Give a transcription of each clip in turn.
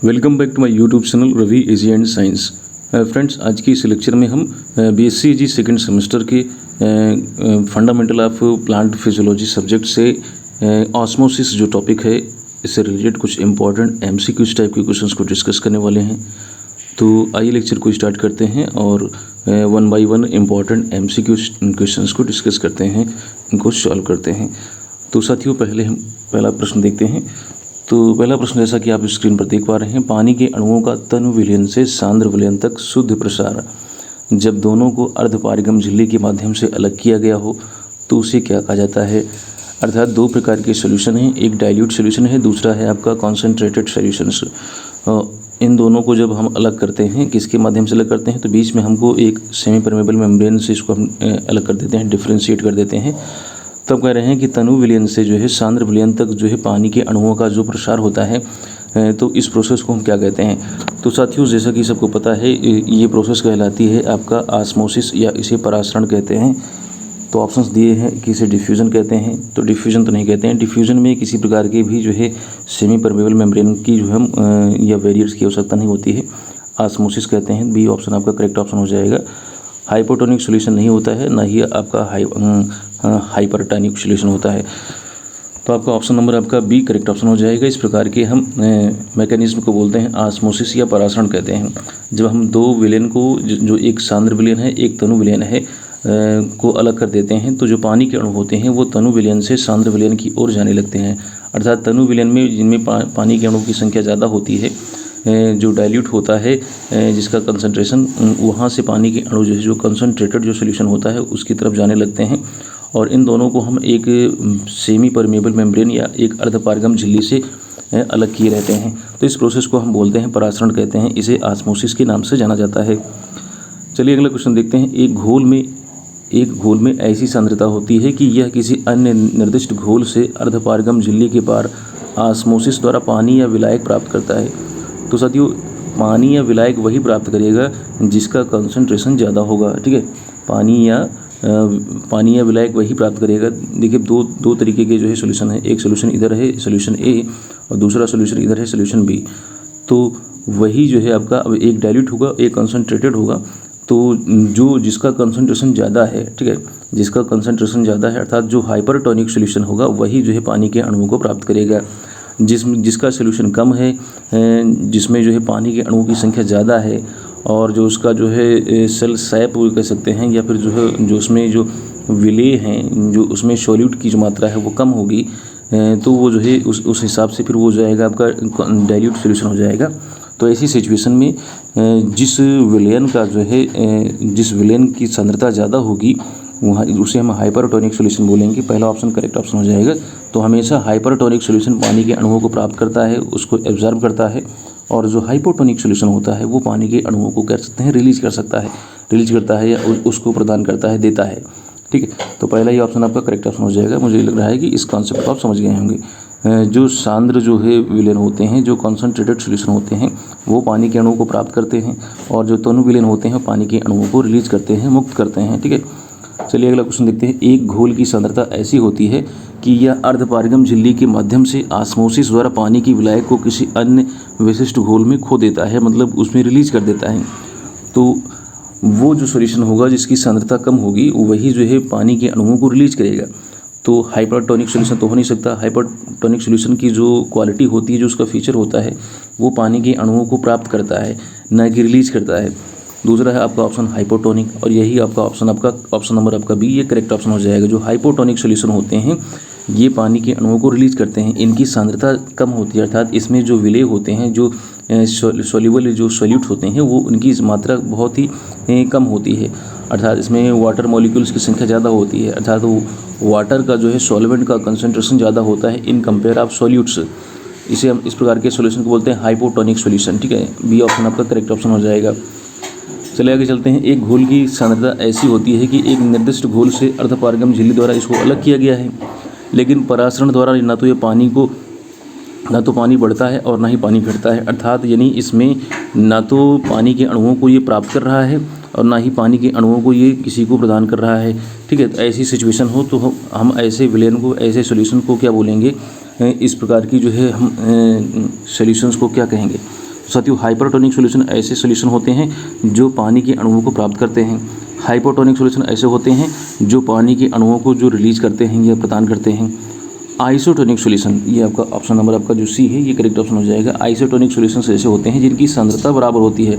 Welcome back to my YouTube channel Ravi easy and science. Friends, आज की इस lecture में हम BSc सेकेंड सेमेस्टर के fundamental of plant physiology subject से ऑस्मोसिस जो टॉपिक है इससे रिलेटेड कुछ इंपॉर्टेंट MCQs टाइप के क्वेश्चंस को डिस्कस करने वाले हैं। तो आइए लेक्चर को स्टार्ट करते हैं और one by one important MCQs questions को डिस्कस करते हैं, इनको सॉल्व करते हैं। तो साथियों, पहले हम पहला प्रश्न देखते हैं। तो पहला प्रश्न जैसा कि आप स्क्रीन पर देख पा रहे हैं, पानी के अणुओं का तनु विलयन से सांद्र विलयन तक शुद्ध प्रसार जब दोनों को अर्धपारगम झिल्ली के माध्यम से अलग किया गया हो तो उसे क्या कहा जाता है। अर्थात दो प्रकार के सॉल्यूशन हैं, एक डाइल्यूट सॉल्यूशन है, दूसरा है आपका कॉन्सेंट्रेटेड सॉल्यूशंस। इन दोनों को जब हम अलग करते हैं, किसके माध्यम से अलग करते हैं, तो बीच में हमको एक सेमी परमेबल मेम्ब्रेन से इसको हम अलग कर देते हैं, डिफ्रेंशिएट कर देते हैं। तब कह रहे हैं कि तनु विलयन से जो है सांद्र विलयन तक जो है पानी के अणुओं का जो प्रसार होता है, तो इस प्रोसेस को हम क्या कहते हैं। तो साथियों, जैसा कि सबको पता है, ये प्रोसेस कहलाती है आपका ऑस्मोसिस या इसे परासरण कहते हैं। तो ऑप्शंस दिए हैं कि इसे डिफ्यूज़न कहते हैं, तो डिफ्यूज़न तो नहीं कहते हैं। डिफ्यूज़न में किसी प्रकार के भी जो है सेमी परमेबल मेम्ब्रेन की जो है या बैरियर्स की आवश्यकता नहीं होती है, ऑस्मोसिस कहते हैं। बी ऑप्शन आपका करेक्ट ऑप्शन हो जाएगा। हाइपोटोनिक सॉल्यूशन नहीं होता है, ना ही आपका हाइपरटोनिक सॉल्यूशन होता है। तो आपका ऑप्शन नंबर आपका बी करेक्ट ऑप्शन हो जाएगा। इस प्रकार के हम मैकेनिज्म को बोलते हैं ऑस्मोसिस या परासरण कहते हैं। जब हम दो विलयन को, जो एक सांद्र विलयन है एक तनु विलयन है, को अलग कर देते हैं, तो जो पानी के अणु होते हैं वो तनु विलयन से सांद्र विलयन की ओर जाने लगते हैं। अर्थात तनु विलयन में जिनमें पानी के अणु की संख्या ज़्यादा होती है, जो डाइल्यूट होता है, जिसका कंसंट्रेशन, वहाँ से पानी के अणु जो है, जो कंसंट्रेटेड जो सॉल्यूशन होता है उसकी तरफ जाने लगते हैं। और इन दोनों को हम एक सेमी परमेबल मेम्ब्रेन या एक अर्धपारगम झिल्ली से अलग किए रहते हैं। तो इस प्रोसेस को हम बोलते हैं परासरण कहते हैं, इसे ऑस्मोसिस के नाम से जाना जाता है। चलिए अगला क्वेश्चन देखते हैं। एक घोल में ऐसी सांद्रता होती है कि यह किसी अन्य निर्दिष्ट घोल से अर्धपारगम झिल्ली के पार ऑस्मोसिस द्वारा पानी या विलायक प्राप्त करता है। तो साथियों, पानी या विलायक वही प्राप्त करेगा जिसका कंसंट्रेशन ज़्यादा होगा। ठीक है, पानी या विलायक वही प्राप्त करेगा। देखिए, दो तरीके के जो है सॉल्यूशन है, एक सॉल्यूशन इधर है सॉल्यूशन ए, और दूसरा सॉल्यूशन इधर है सॉल्यूशन बी। तो वही जो है आपका, अब एक डाइल्यूट होगा एक कंसंट्रेटेड होगा। तो जिसका कंसंट्रेशन ज़्यादा है, ठीक है, जिसका कंसंट्रेशन ज़्यादा है, अर्थात जो हाइपरटोनिक सॉल्यूशन होगा वही जो है पानी के अणुओं को प्राप्त करेगा। जिसका सॉल्यूशन कम है, जिसमें जो है पानी के अणुओं की संख्या ज़्यादा है, और जो उसका जो है सेल सैप कह सकते हैं, या फिर जो है जो उसमें जो विलेय हैं, जो उसमें सॉल्यूट की जो मात्रा है वो कम होगी, तो वो जो है उस हिसाब से फिर वो जो जाएगा आपका डाइल्यूट सॉल्यूशन हो जाएगा। तो ऐसी सिचुएशन में जिस विलयन की सांद्रता ज़्यादा होगी वहाँ उसे हम हाइपरटोनिक सॉल्यूशन बोलेंगे। पहला ऑप्शन करेक्ट ऑप्शन हो जाएगा। तो हमेशा हाइपरटोनिक सॉल्यूशन पानी के अणुओं को प्राप्त करता है, उसको एब्जॉर्ब करता है, और जो हाइपोटोनिक सॉल्यूशन होता है वो पानी के अणुओं को कर सकते हैं रिलीज करता है या उसको प्रदान करता है, देता है। ठीक है, तो पहला ही ऑप्शन आपका करेक्ट ऑप्शन हो जाएगा। मुझे लग रहा है कि इस कॉन्सेप्ट को आप समझ गए होंगे। जो सांद्र जो है विलयन होते हैं, जो कॉन्सनट्रेटेड सॉल्यूशन होते हैं, वो पानी के अणुओं को प्राप्त करते हैं, और जो तनु विलयन होते हैं पानी के अणुओं को रिलीज करते हैं, मुक्त करते हैं। ठीक है, चलिए अगला क्वेश्चन देखते हैं। एक घोल की सांद्रता ऐसी होती है कि यह अर्धपारगम झिल्ली के माध्यम से ऑस्मोसिस द्वारा पानी की विलायक को किसी अन्य विशिष्ट घोल में खो देता है, मतलब उसमें रिलीज कर देता है। तो वो जो सॉल्यूशन होगा जिसकी सांद्रता कम होगी वही जो है पानी के अणुओं को रिलीज करेगा। तो हाइपरटोनिक सॉल्यूशन तो हो नहीं सकता। हाइपरटोनिक सॉल्यूशन की जो क्वालिटी होती है, जो उसका फीचर होता है, वो पानी के अणुओं को प्राप्त करता है, ना कि रिलीज करता है। दूसरा है आपका ऑप्शन हाइपोटोनिक, और यही आपका ऑप्शन नंबर आपका बी, ये करेक्ट ऑप्शन हो जाएगा। जो हाइपोटोनिक सॉल्यूशन होते हैं ये पानी के अणुओं को रिलीज करते हैं, इनकी सांद्रता कम होती है, अर्थात इसमें जो विलेय होते हैं, जो सोल्यूबल जो सॉल्यूट होते हैं, वो उनकी मात्रा बहुत ही कम होती है। अर्थात इसमें वाटर मॉलिक्यूल्स की संख्या ज़्यादा होती है, अर्थात वाटर का जो है सॉल्वेंट का कंसंट्रेशन ज़्यादा होता है इन कंपेयर ऑफ सॉल्यूट्स। इसे हम इस प्रकार के सॉल्यूशन को बोलते हैं हाइपोटोनिक सॉल्यूशन। ठीक है, बी ऑप्शन आपका करेक्ट ऑप्शन हो जाएगा। चले आगे चलते हैं। एक घोल की सांद्रता ऐसी होती है कि एक निर्दिष्ट घोल से अर्धपारगम झिल्ली द्वारा इसको अलग किया गया है, लेकिन परासरण द्वारा ना तो पानी बढ़ता है और ना ही पानी घटता है। अर्थात यानी इसमें ना तो पानी के अणुओं को ये प्राप्त कर रहा है और ना ही पानी के अणुओं को ये किसी को प्रदान कर रहा है। ठीक है, तो ऐसी सिचुएशन हो तो हम ऐसे विलयन को, ऐसे सॉल्यूशन को क्या बोलेंगे, इस प्रकार की जो है हम सॉल्यूशंस को क्या कहेंगे, साथियों हाइपरटोनिक सॉल्यूशन ऐसे सॉल्यूशन होते हैं जो पानी के अणुओं को प्राप्त करते हैं। हाइपोटोनिक सॉल्यूशन ऐसे होते हैं जो पानी के अणुओं को जो रिलीज करते हैं या प्रदान करते हैं। आइसोटोनिक सॉल्यूशन, ये आपका ऑप्शन नंबर आपका जो सी है ये करेक्ट ऑप्शन हो जाएगा। आइसोटोनिक सॉल्यूशन ऐसे होते हैं जिनकी सांद्रता बराबर होती है,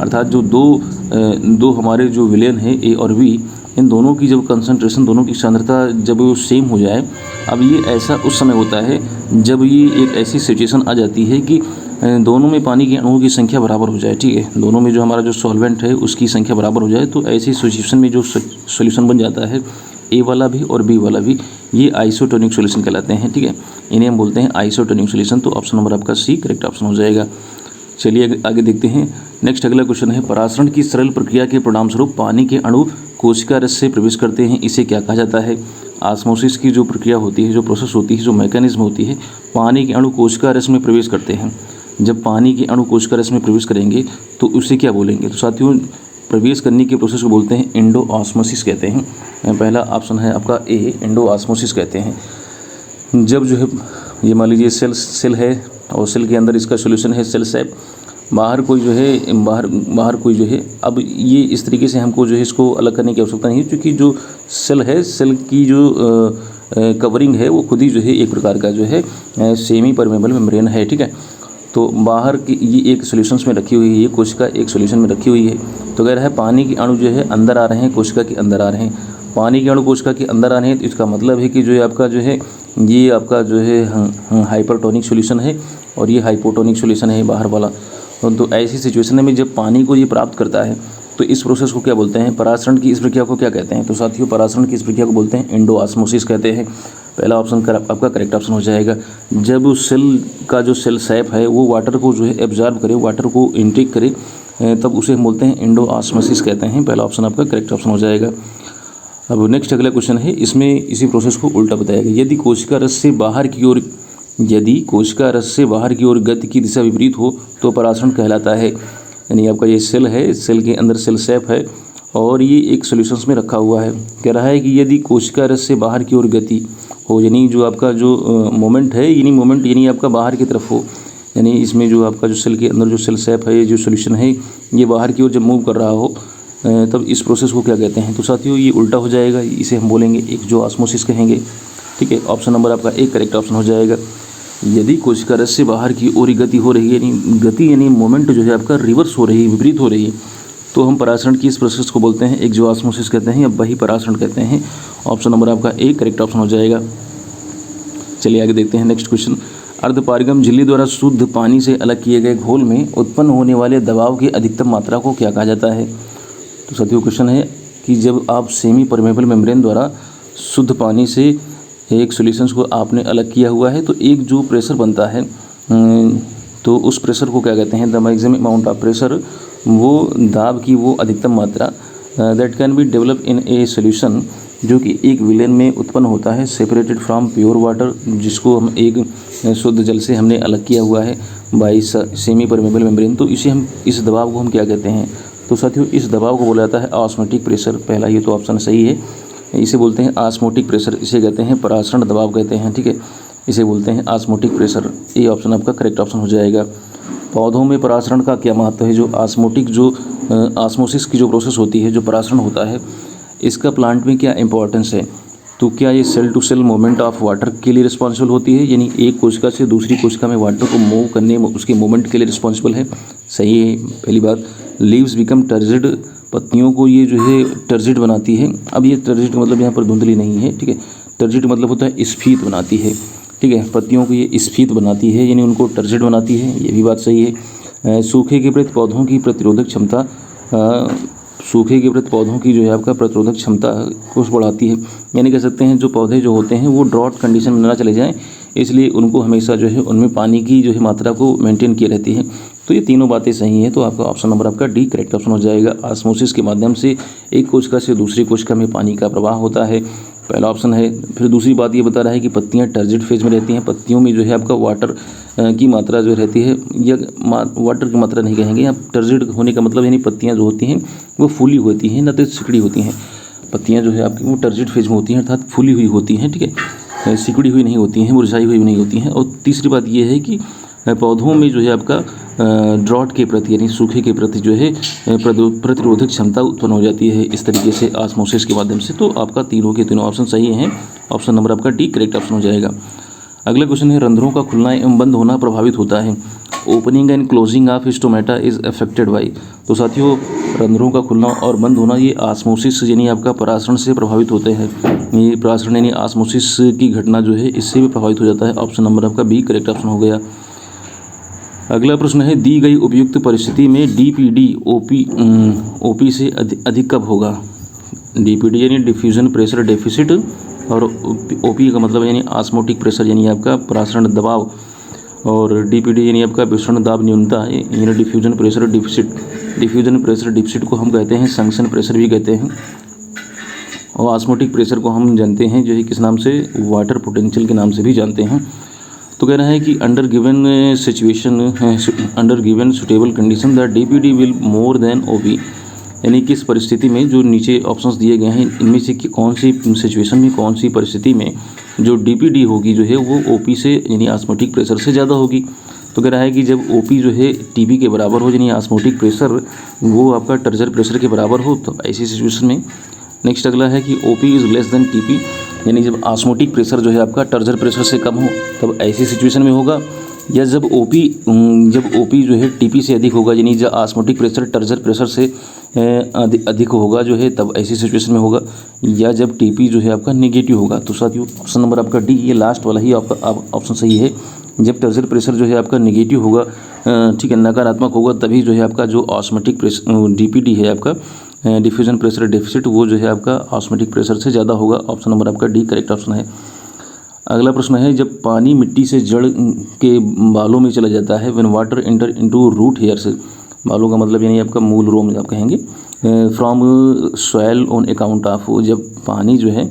अर्थात जो दो हमारे जो विलेन है ए और बी, इन दोनों की जब कंसंट्रेशन, दोनों की सांद्रता जब वो सेम हो जाए, अब ये ऐसा उस समय होता है जब ये एक ऐसी सिचुएशन आ जाती है कि दोनों में पानी के अणुओं की संख्या बराबर हो जाए। ठीक है, दोनों में जो हमारा जो सॉल्वेंट है उसकी संख्या बराबर हो जाए, तो ऐसी सिचुएशन में जो सॉल्यूशन बन जाता है ए वाला भी और बी वाला भी, ये आइसोटोनिक सॉल्यूशन कहलाते हैं। ठीक है, इन्हें हम बोलते हैं आइसोटोनिक सॉल्यूशन। तो ऑप्शन नंबर आपका सी करेक्ट ऑप्शन हो जाएगा। चलिए आगे देखते हैं। नेक्स्ट अगला क्वेश्चन है, परासरण की सरल प्रक्रिया के परिणामस्वरूप पानी के अणु कोशिका रस से प्रवेश करते हैं, इसे क्या कहा जाता है? ऑस्मोसिस की जो प्रक्रिया होती है, जो प्रोसेस होती है, जो मैकेनिज्म होती है, पानी के अणु कोशिका रस में प्रवेश करते हैं। जब पानी के अणु कोशिका रस में प्रवेश करेंगे तो उसे क्या बोलेंगे? तो साथियों प्रवेश करने के प्रोसेस को बोलते हैं एंडोऑस्मोसिस कहते हैं। पहला ऑप्शन है आपका ए, एंडोऑस्मोसिस कहते हैं। जब जो है ये मान लीजिए सेल है और सेल के अंदर इसका सॉल्यूशन है सेल सैप, बाहर कोई जो है बाहर कोई जो है, अब ये इस तरीके से हमको जो है इसको अलग करने की आवश्यकता नहीं है, क्योंकि जो सेल है, सेल की जो कवरिंग है वो खुद ही जो है एक प्रकार का जो है सेमी परमेबल मेम्ब्रेन है। ठीक है, तो बाहर की ये एक सॉल्यूशंस में रखी हुई है, ये कोशिका एक सॉल्यूशन में रखी हुई है। तो कह रहा है पानी के अणु जो है अंदर आ रहे हैं, कोशिका के अंदर आ रहे हैं। पानी के अणु कोशिका के अंदर आ रहे हैं, तो इसका मतलब है कि जो है आपका जो है ये आपका जो है हाइपरटोनिक सॉल्यूशन है और ये हाइपोटोनिक सॉल्यूशन है बाहर वाला। तो ऐसी सिचुएशन में जब पानी को ये प्राप्त करता है तो इस प्रोसेस को क्या बोलते हैं? परासरण की इस प्रक्रिया को क्या कहते हैं? तो साथियों परासरण की इस प्रक्रिया को बोलते हैं एंडोऑस्मोसिस कहते हैं। पहला ऑप्शन आपका करेक्ट ऑप्शन हो जाएगा। जब सेल का जो सेल सैप है वो वाटर को जो है एब्जॉर्ब करे, वाटर को इनटेक करे, तब उसे हम बोलते हैं एंडोऑस्मोसिस कहते हैं। पहला ऑप्शन आपका करेक्ट ऑप्शन हो जाएगा। अब नेक्स्ट अगला क्वेश्चन है, इसमें इसी प्रोसेस को उल्टा बताया गया। यदि कोशिका रस से बाहर की ओर गति की दिशा विपरीत हो तो परासरण कहलाता है। यानी आपका ये सेल है, सेल के अंदर सेल सैप है और ये एक सॉल्यूशंस में रखा हुआ है। कह रहा है कि यदि कोशिका रस से बाहर की ओर गति हो, यानी जो आपका जो मोमेंट है, यानी आपका बाहर की तरफ हो, यानी इसमें जो आपका जो सेल के अंदर जो सेल सैप है, ये जो सॉल्यूशन है, ये बाहर की ओर जब मूव कर रहा हो, तब इस प्रोसेस को क्या कहते हैं? तो साथियों ये उल्टा हो जाएगा, इसे हम बोलेंगे एक जो ऑस्मोसिस कहेंगे। ठीक है, ऑप्शन नंबर आपका एक करेक्ट ऑप्शन हो जाएगा। यदि कोशिका रस से बाहर की ओर गति हो रही है, यानी मोमेंट जो है आपका रिवर्स हो रही है, विपरीत हो रही है, तो हम परासरण की इस प्रोसेस को बोलते हैं एक जो ऑस्मोसिस कहते हैं या वही परासरण कहते हैं। ऑप्शन नंबर आपका एक करेक्ट ऑप्शन हो जाएगा। चलिए आगे देखते हैं नेक्स्ट क्वेश्चन। अर्धपारगम झिल्ली द्वारा शुद्ध पानी से अलग किए गए घोल में उत्पन्न होने वाले दबाव की अधिकतम मात्रा को क्या कहा जाता है? तो साथियों क्वेश्चन है कि जब आप सेमी परमेबल मेम्ब्रेन द्वारा शुद्ध पानी से एक सॉल्यूशंस को आपने अलग किया हुआ है, तो एक जो प्रेशर बनता है, तो उस प्रेशर को क्या कहते हैं? The maximum amount of pressure, वो दाब की वो अधिकतम मात्रा that can be develop in A solution, जो कि एक विलेन में उत्पन्न होता है, सेपरेटेड फ्रॉम प्योर वाटर, जिसको हम एक शुद्ध जल से हमने अलग किया हुआ है बाई सेमी परमेबल मेम्ब्रेन। तो इस दबाव को हम क्या कहते हैं? तो साथियों इस दबाव को बोला जाता है ऑस्मोटिक प्रेशर। पहला ये तो ऑप्शन सही है, इसे बोलते हैं ऑस्मोटिक प्रेशर, इसे कहते हैं परासरण दबाव कहते हैं। ठीक है, इसे बोलते हैं ऑस्मोटिक प्रेशर। ये ऑप्शन आपका करेक्ट ऑप्शन हो जाएगा। पौधों में परासरण का क्या महत्व है? जो ऑस्मोसिस की जो प्रोसेस होती है, जो परासरण होता है, इसका प्लांट में क्या इंपॉर्टेंस है? तो क्या ये cell to cell movement of water के लिए रिस्पॉन्सिबल होती है, यानी एक कोशिका से दूसरी कोशिका में वाटर को मूव करने, उसके मूवमेंट के लिए रिस्पॉन्सिबल है? सही है, पहली बात। लीव्स बिकम टर्जिड, पत्तियों को ये जो है टर्जिड बनाती है। अब ये टर्जिड का मतलब यहाँ पर धुंधली नहीं है। ठीक है, टर्जिड मतलब होता है स्फीत बनाती है। ठीक है, पत्तियों को ये स्फीत बनाती है, यानी उनको टर्जिड बनाती है, ये भी बात सही है। सूखे के प्रति पौधों की प्रतिरोधक क्षमता, सूखे के प्रति पौधों की जो है आपका प्रतिरोधक क्षमता को बढ़ाती है, यानी कह सकते हैं जो पौधे जो होते हैं वो ड्रॉट कंडीशन में ना चले जाएं, इसलिए उनको हमेशा जो है उनमें पानी की जो है मात्रा को मेंटेन किए रहती है। तो ये तीनों बातें सही हैं, तो आपका ऑप्शन नंबर आपका डी करेक्ट ऑप्शन हो जाएगा। ऑस्मोसिस के माध्यम से एक कोशिका से दूसरी कोशिका में पानी का प्रवाह होता है, पहला ऑप्शन है। फिर दूसरी बात ये बता रहा है कि पत्तियां टर्जिड फेज में रहती हैं, पत्तियों में जो है आपका वाटर की मात्रा जो रहती है, या वाटर की मात्रा नहीं कहेंगे, यहाँ टर्जिड होने का मतलब यानी पत्तियां जो होती हैं वो फूली होती हैं, न तो सिकुड़ी होती हैं। पत्तियां जो है आपकी वो टर्जिड फेज में होती हैं, अर्थात फूली हुई होती हैं। ठीक है, सिकुड़ी हुई नहीं होती हैं, मुरझाई हुई नहीं होती हैं। और तीसरी बात ये है कि पौधों में जो है आपका ड्रॉट के प्रति यानी सूखे के प्रति जो है प्रतिरोधक क्षमता उत्पन्न हो जाती है इस तरीके से ऑस्मोसिस के माध्यम से। तो आपका तीनों के तीनों ऑप्शन सही हैं। ऑप्शन नंबर आपका डी करेक्ट ऑप्शन हो जाएगा। अगला क्वेश्चन है, रंध्रों का खुलना एवं बंद होना प्रभावित होता है। Opening and closing of stomata is affected by. तो साथियों, रंध्रों का खुलना और बंद होना ये ऑस्मोसिस यानी आपका परासरण से प्रभावित होते हैं। ये परासरण यानी ऑस्मोसिस की घटना जो है इससे भी प्रभावित हो जाता है। ऑप्शन नंबर आपका बी करेक्ट ऑप्शन हो गया। अगला प्रश्न है, दी गई उपयुक्त परिस्थिति में डीपीडी ओपी से अधिक कब होगा। डीपीडी यानी डिफ्यूजन प्रेशर डेफिसिट और ओपी का मतलब यानी ऑस्मोटिक प्रेशर यानी आपका परासरण दबाव, और डीपीडी यानी आपका विसरण दाब न्यूनता यानी diffusion pressure deficit. Diffusion pressure deficit को हम कहते हैं संक्शन प्रेशर भी कहते हैं, और ऑस्मोटिक प्रेशर को हम जानते हैं जो है किस नाम से, वाटर पोटेंशियल के नाम से भी जानते हैं। तो कह रहा है कि under given suitable condition the DPD will more than OP, यानी किस परिस्थिति में, जो नीचे ऑप्शंस दिए गए हैं इनमें से कौन सी सिचुएशन में, कौन सी परिस्थिति में जो डीपीडी होगी जो है वो ओपी से यानी ऑस्मोटिक प्रेशर से ज़्यादा होगी। तो कह रहा है कि जब ओपी जो है टीपी के बराबर हो यानी ऑस्मोटिक प्रेशर वो आपका टर्जर प्रेशर के बराबर हो, तो ऐसी सिचुएशन में। नेक्स्ट अगला है कि OP is less than TP, यानी जब ऑस्मोटिक प्रेशर जो है आपका टर्जर प्रेशर से कम हो तब ऐसी सिचुएशन में होगा, या जब ओपी जो है टीपी से अधिक होगा यानी जब ऑस्मोटिक प्रेशर टर्जर प्रेशर से अधिक होगा जो है तब ऐसी सिचुएशन में होगा, या जब टीपी जो है आपका नेगेटिव होगा। तो साथियों ऑप्शन नंबर आपका डी ये लास्ट वाला ही ऑप्शन सही है। जब टर्जर प्रेशर जो है आपका नेगेटिव होगा, ठीक है, नकारात्मक होगा, तभी जो है आपका जो ऑस्मोटिक प्रेशर डीपीडी है आपका डिफ्यूजन प्रेशर डेफिसिट वो जो है आपका ऑस्मोटिक प्रेशर से ज़्यादा होगा। ऑप्शन नंबर आपका डी करेक्ट ऑप्शन है। अगला प्रश्न है, जब पानी मिट्टी से जड़ के बालों में चला जाता है, when water enter into root hairs, बालों का मतलब यानी आपका मूल रोम आप कहेंगे, from soil on account of, जब पानी जो है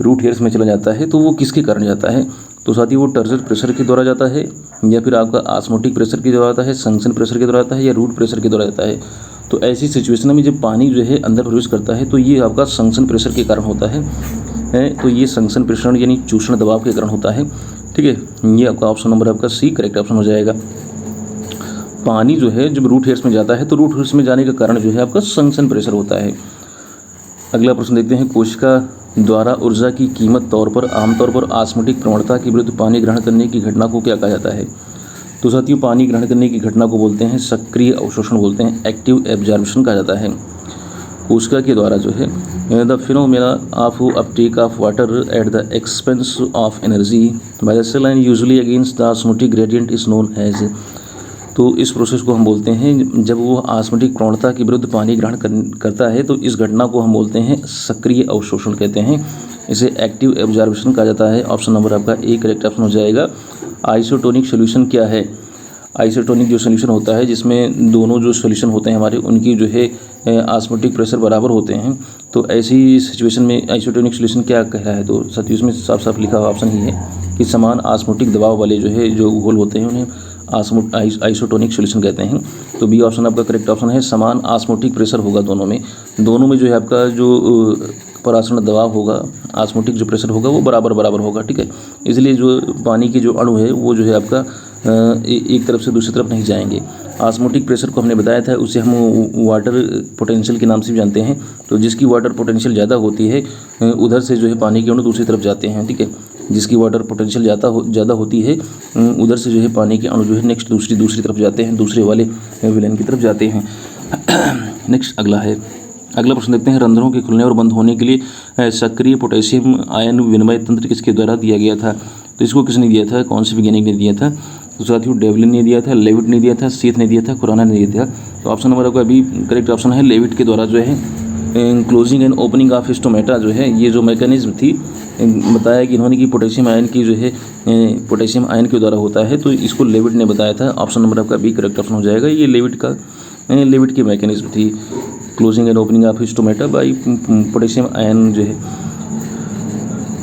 रूट हेयर्स में चला जाता है तो वो किसके कारण जाता है। तो साथ ही वो टर्जर प्रेशर के द्वारा जाता है, या फिर आपका ऑस्मोटिक प्रेशर के द्वारा जाता है, संक्शन प्रेशर के द्वारा जाता है, या रूट प्रेशर के द्वारा जाता है। तो ऐसी सिचुएशन में जब पानी जो है अंदर प्रवेश करता है तो ये आपका संक्शन प्रेशर के कारण होता है। तो ये संक्शन प्रेशर यानी चूषण दबाव के कारण होता है। ठीक है, ये आपका ऑप्शन नंबर आपका सी करेक्ट ऑप्शन हो जाएगा। पानी जो है जब रूट हेयर्स में जाता है तो रूट हेयर्स में जाने का कारण जो है आपका संक्शन प्रेशर होता है। अगला प्रश्न देखते हैं, कोशिका द्वारा ऊर्जा की कीमत तौर पर आमतौर पर ऑस्मोटिक प्रवणता के विरुद्ध पानी ग्रहण करने की घटना को क्या कहा जाता है। तो साथियों, पानी ग्रहण करने की घटना को बोलते हैं सक्रिय अवशोषण बोलते हैं, एक्टिव एब्जॉर्प्शन कहा जाता है। कोशिका के द्वारा जो है the phenomena of uptake of water at the expense of energy by the cell and usually against the osmotic gradient is known as. तो इस प्रोसेस को हम बोलते हैं, जब वो ऑस्मोटिक प्रवणता के विरुद्ध पानी ग्रहण करता है तो इस घटना को हम बोलते हैं सक्रिय अवशोषण कहते हैं, इसे एक्टिव एब्जॉर्प्शन कहा जाता है। ऑप्शन नंबर आपका ए करेक्ट ऑप्शन हो जाएगा। आइसोटोनिक सोल्यूशन क्या है। आइसोटोनिक जो सोल्यूशन होता है जिसमें दोनों जो सोल्यूशन होते हैं हमारे उनकी जो है ऑस्मोटिक प्रेशर बराबर होते हैं, तो ऐसी सिचुएशन में आइसोटोनिक सोल्यूशन क्या कह रहा है। तो साथियों इसमें साफ साफ लिखा हुआ ऑप्शन ही है कि समान ऑस्मोटिक दबाव वाले जो है जो घोल होते हैं उन्हें आइसोटोनिक सोल्यूशन कहते हैं। तो बी ऑप्शन आपका करेक्ट ऑप्शन है। समान ऑस्मोटिक प्रेशर होगा दोनों में जो है आपका जो परासरण दबाव होगा, ऑस्मोटिक जो प्रेशर होगा वो बराबर होगा। ठीक है, इसलिए जो पानी के जो अणु है वो जो है आपका एक तरफ से दूसरी तरफ नहीं जाएंगे। ऑस्मोटिक प्रेशर को हमने बताया था, उसे हम वाटर पोटेंशियल के नाम से भी जानते हैं। तो जिसकी वाटर पोटेंशियल ज़्यादा होती है उधर से जो है पानी के अणु दूसरी तरफ जाते हैं। ठीक है, जिसकी वाटर पोटेंशियल ज़्यादा होती है उधर से जो है पानी के अणु जो है नेक्स्ट दूसरी तरफ जाते हैं, दूसरे वाले विलेन की तरफ जाते हैं। नेक्स्ट अगला प्रश्न देखते हैं, रंध्रों के खुलने और बंद होने के लिए सक्रिय पोटेशियम आयन विनिमय तंत्र किसके द्वारा दिया गया था। तो इसको किसने दिया था, कौन से वैज्ञानिक ने दिया था। तो साथियों डेवलिन ने दिया था, लेविट ने दिया था, सीथ ने दिया था, खुराना ने दिया था। तो ऑप्शन नंबर आपका अभी करेक्ट ऑप्शन है। लेविट के द्वारा जो है closing and opening of stomata जो है ये जो मैकेनिज्म थी बताया कि इन्होंने कि पोटेशियम आयन की जो है पोटेशियम आयन के द्वारा होता है, तो इसको लेविट ने बताया था। ऑप्शन नंबर आपका बी करेक्ट ऑप्शन हो जाएगा। ये लेविट की मैकेनिज्म थी, closing and opening of stomata by potassium ion जो है।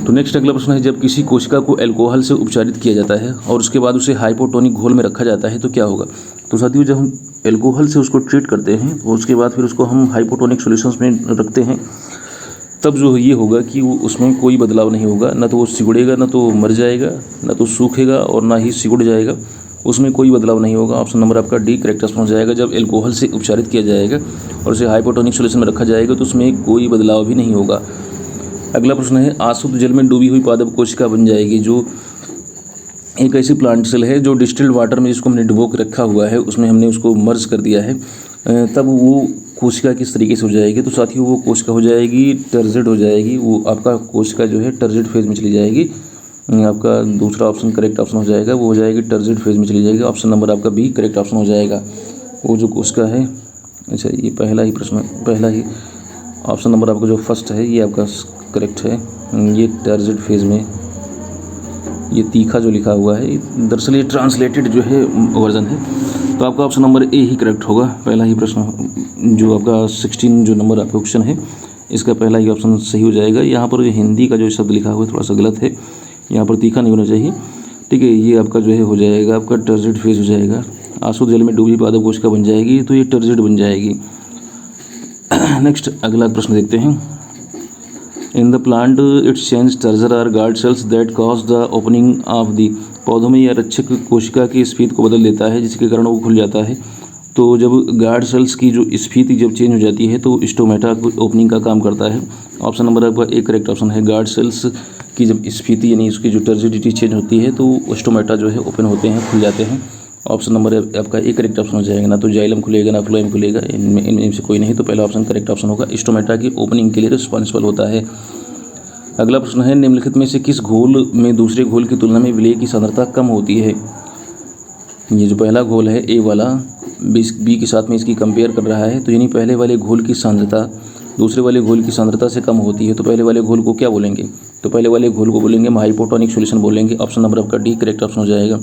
तो नेक्स्ट अगला प्रश्न है, जब किसी कोशिका को अल्कोहल से उपचारित किया जाता है और उसके बाद उसे हाइपोटोनिक घोल में रखा जाता है तो क्या होगा। तो साथियों जब हम अल्कोहल से उसको ट्रीट करते हैं और उसके बाद फिर उसको हम हाइपोटोनिक सॉल्यूशंस में रखते हैं, तब जो ये होगा कि वो उसमें कोई बदलाव नहीं होगा, ना तो वो सिकुड़ेगा, ना तो मर जाएगा, ना तो सूखेगा और ना ही सिकुड़ जाएगा। उसमें कोई बदलाव नहीं होगा। ऑप्शन नंबर आपका डी करेक्ट ऑप्शन हो जाएगा। जब एल्कोहल से उपचारित किया जाएगा और उसे हाइपोटोनिक सॉल्यूशन में रखा जाएगा तो उसमें कोई बदलाव भी नहीं होगा। अगला प्रश्न है, अशुद्ध जल में डूबी हुई पादप कोशिका बन जाएगी। जो एक ऐसी प्लांट सेल है जो डिस्टिल्ड वाटर में जिसको हमने डुबो के रखा हुआ है, उसमें हमने उसको मर्ज कर दिया है, तब वो कोशिका किस तरीके से हो जाएगी? तो साथियों वो कोशिका हो जाएगी टर्जिड हो जाएगी। वो आपका कोशिका जो है टर्जिड फेज में चली जाएगी। आपका दूसरा ऑप्शन करेक्ट ऑप्शन हो जाएगा, वो हो जाएगी टर्जिड फेज में चली जाएगी। ऑप्शन नंबर आपका बी करेक्ट ऑप्शन हो जाएगा। वो जो कोशिका है, अच्छा ये पहला ही ऑप्शन नंबर आपका जो फर्स्ट है ये आपका करेक्ट है। ये टर्जिड फेज में, ये तीखा जो लिखा हुआ है दरअसल ये ट्रांसलेटेड जो है वर्जन है। तो आपका option number A he correct होगा। पहला ही प्रश्न जो आपका 16 जो नंबर आपका क्वेश्चन है, इसका पहला ही ऑप्शन सही हो जाएगा। यहाँ पर हिंदी का जो शब्द लिखा हुआ है थोड़ा सा गलत है, यहाँ पर तीखा नहीं होना चाहिए। ठीक है, ये आपका जो है हो जाएगा आपका टर्जिड फेज हो जाएगा। अशुद्ध जल में डूबी पादप कोशिका बन जाएगी तो ये टर्जिड बन जाएगी। नेक्स्ट अगला प्रश्न देखते हैं। In the plant it change turgor are guard cells that cause the opening of the, पौधों में यह रक्षक कोशिका की स्फीति को बदल देता है जिसके कारण वो खुल जाता है। तो जब गार्ड सेल्स की जो स्फीति जब चेंज हो जाती है तो स्टोमेटा ओपनिंग का काम करता है। ऑप्शन नंबर आपका एक करेक्ट ऑप्शन है। गार्ड सेल्स की जब स्फीति यानी उसकी जो टर्जिडिटी चेंज होती है तो स्टोमेटा जो है ओपन होते हैं, खुल जाते हैं। ऑप्शन नंबर आपका एक करेक्ट ऑप्शन हो जाएगा। ना तो जाइलम खुलेगा ना फ्लोएम खुलेगा, इनमें से कोई नहीं। तो पहला ऑप्शन करेक्ट ऑप्शन होगा, स्टोमेटा की ओपनिंग के लिए रिस्पॉन्सिबल होता है। अगला प्रश्न है, निम्नलिखित में से किस घोल में दूसरे घोल की तुलना में विलेय की सांद्रता कम होती है? ये जो पहला घोल है ए वाला, बी के साथ में इसकी कंपेयर कर रहा है, तो यानी पहले वाले घोल की सांद्रता दूसरे वाले घोल की सांद्रता से कम होती है। तो पहले वाले घोल को क्या बोलेंगे? तो पहले वाले घोल को बोलेंगे हम हाइपोटोनिक सॉल्यूशन बोलेंगे। ऑप्शन नंबर आपका डी करेक्ट ऑप्शन हो जाएगा।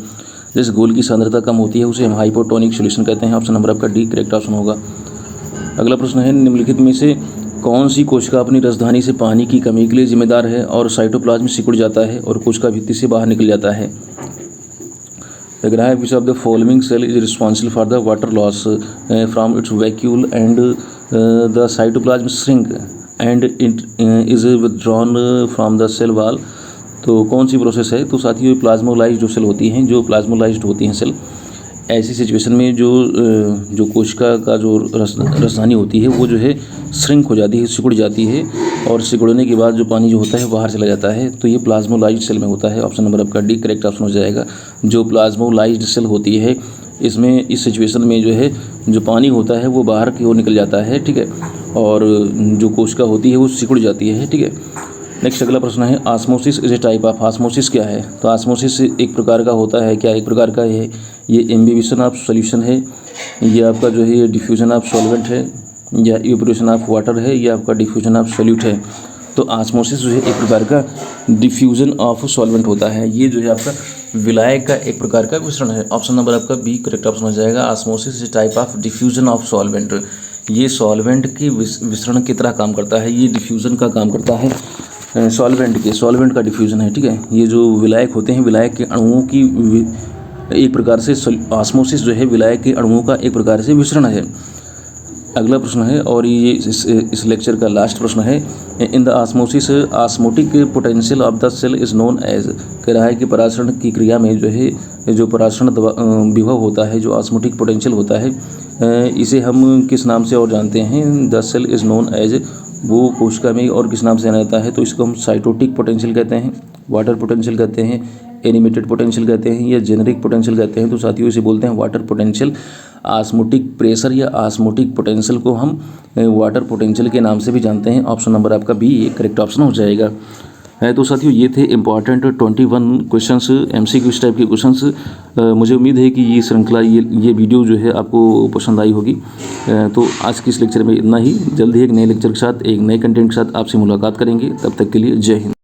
जिस घोल की सांद्रता कम होती है उसे हम हाइपोटोनिक सॉल्यूशन कहते हैं। ऑप्शन नंबर आपका डी करेक्ट ऑप्शन होगा। अगला प्रश्न है, निम्नलिखित में से कौन सी कोशिका अपनी राजधानी से पानी की कमी के लिए जिम्मेदार है और साइटोप्लाज्म सिकुड़ जाता है और कोशिका भित्ति से बाहर निकल जाता है? लग रहा है which of the following cell is responsible for the water loss from its vacuole and the cytoplasm shrink and it is withdrawn from the cell wall. तो कौन सी प्रोसेस है? तो साथियों प्लाज्मोलाइज्ड जो सेल होती हैं, जो प्लाज्मोलाइज्ड होती हैं सेल, ऐसी सिचुएशन में जो कोशिका का जो राजधानी होती है वो जो है श्रिंक हो जाती है, सिकुड़ जाती है, और सिकुड़ने के बाद जो पानी जो होता है बाहर चला जाता है। तो ये प्लाज्मोलाइज्ड सेल में होता है। ऑप्शन नंबर आपका डी करेक्ट ऑप्शन हो जाएगा। जो प्लाज्मोलाइज्ड सेल होती है इसमें इस सिचुएशन में जो है जो पानी होता है वो बाहर की ओर निकल जाता है, ठीक है, और जो कोशिका होती है वो सिकुड़ जाती है, ठीक है। नेक्स्ट अगला प्रश्न है, osmosis is a type of, osmosis क्या है? तो ऑस्मोसिस एक प्रकार का होता है, क्या एक प्रकार का है? ये इम्बिबिशन ऑफ सॉल्यूशन है, ये आपका जो है ये डिफ्यूजन ऑफ सॉल्वेंट है, या इवेपोरेशन ऑफ वाटर है, या आपका डिफ्यूजन ऑफ सॉल्यूट है। तो ऑस्मोसिस जो है एक प्रकार का डिफ्यूजन ऑफ सॉल्वेंट होता है। ये जो है आपका विलायक का एक प्रकार का मिश्रण है। ऑप्शन नंबर आपका बी करेक्ट ऑप्शन हो जाएगा। Osmosis is type of diffusion of solvent. ये सॉल्वेंट के विसरण की तरह काम करता है, ये डिफ्यूज़न का काम करता है, सॉल्वेंट का डिफ्यूज़न है, ठीक है। ये जो विलायक होते हैं, विलायक के अणुओं की एक प्रकार से ऑस्मोसिस जो है विलायक के अणुओं का एक प्रकार से विसरण है। अगला प्रश्न है, और ये इस लेक्चर का लास्ट प्रश्न है, in the osmosis osmotic potential of the cell is known as. कह रहा है कि परासरण की क्रिया में जो है जो परासरण विभव होता है, जो ऑस्मोटिक पोटेंशियल होता है, इसे हम किस नाम से और जानते हैं? The cell is known as, वो कोशिका में और किस नाम से जाना जाता है? तो इसको हम साइटोटिक पोटेंशियल कहते हैं, वाटर पोटेंशियल कहते हैं, एनिमेटेड पोटेंशियल कहते हैं, या जेनेरिक पोटेंशियल कहते हैं। तो साथियों इसे बोलते हैं वाटर पोटेंशियल। ऑस्मोटिक प्रेशर या ऑस्मोटिक पोटेंशियल को हम वाटर पोटेंशियल के नाम से भी जानते हैं। ऑप्शन नंबर आपका बी करेक्ट ऑप्शन हो जाएगा। तो साथियों ये थे इंपॉर्टेंट 21 क्वेश्चंस, MCQ टाइप के क्वेश्चंस। मुझे उम्मीद है कि ये श्रृंखला ये वीडियो जो है आपको पसंद आई होगी। तो आज के इस लेक्चर में इतना ही। जल्द ही एक नए लेक्चर के साथ, एक नए कंटेंट के साथ आपसे मुलाकात करेंगे। तब तक के लिए जय हिंद।